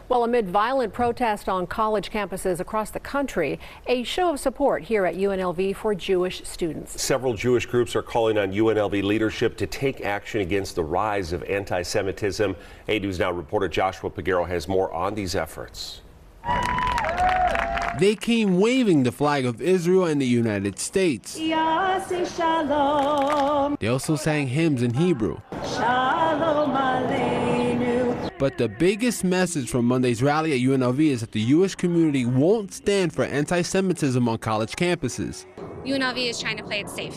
Well, amid violent protest on college campuses across the country, a show of support here at UNLV for Jewish students. Several Jewish groups are calling on UNLV leadership to take action against the rise of anti-Semitism. 8 News Now reporter Joshua Pagero has more on these efforts. They came waving the flag of Israel and the United States. They also sang hymns in Hebrew. But the biggest message from Monday's rally at UNLV is that the Jewish community won't stand for anti-Semitism on college campuses. UNLV is trying to play it safe.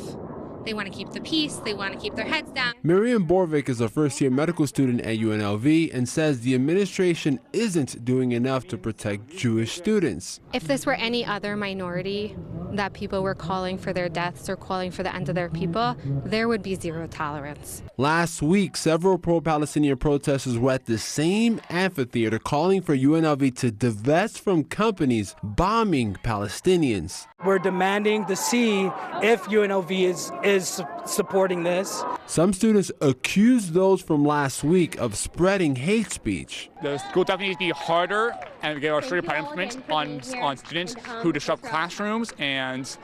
They want to keep the peace. They want to keep their heads down. Miriam Borvik is a first-year medical student at UNLV and says the administration isn't doing enough to protect Jewish students. If this were any other minority that people were calling for their deaths or calling for the end of their people, there would be zero tolerance. Last week, several pro-Palestinian protesters were at the same amphitheater calling for UNLV to divest from companies bombing Palestinians. We're demanding to see if UNLV is supporting this. Some students accused those from last week of spreading hate speech. The school definitely needs to be harder and get a stricter punishment on students who disrupt classrooms and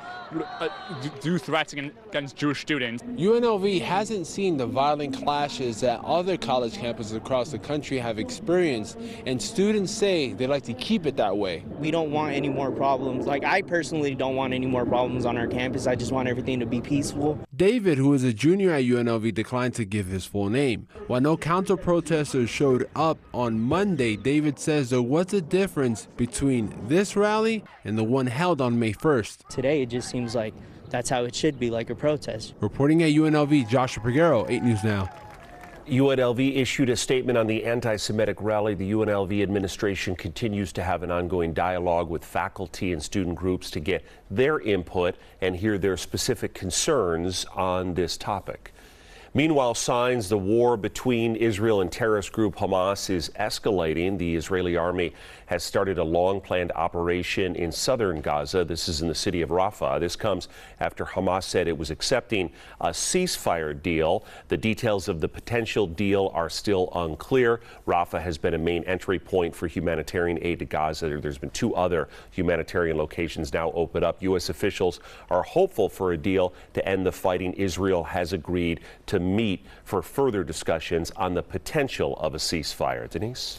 do threats against Jewish students. UNLV hasn't seen the violent clashes that other college campuses across the country have experienced, and students say they like to keep it that way. We don't want any more problems. Like, I personally don't want any more problems on our campus. I just want everything to be peaceful. David, who is a junior at UNLV, declined to give his full name. While no counter-protesters showed up on Monday, David says there was a difference between this rally and the one held on May 1st. Today, it just seems like that's how it should be, like a protest. Reporting at UNLV, Joshua Pagero, 8 News Now. UNLV issued a statement on the anti-Semitic rally. The UNLV administration continues to have an ongoing dialogue with faculty and student groups to get their input and hear their specific concerns on this topic. Meanwhile, signs the war between Israel and terrorist group Hamas is escalating. The Israeli army has started a long-planned operation in southern Gaza. This is in the city of Rafah. This comes after Hamas said it was accepting a ceasefire deal. The details of the potential deal are still unclear. Rafah has been a main entry point for humanitarian aid to Gaza. There's been 2 other humanitarian locations now open up. U.S. officials are hopeful for a deal to end the fighting. Israel has agreed to meet for further discussions on the potential of a ceasefire. Denise?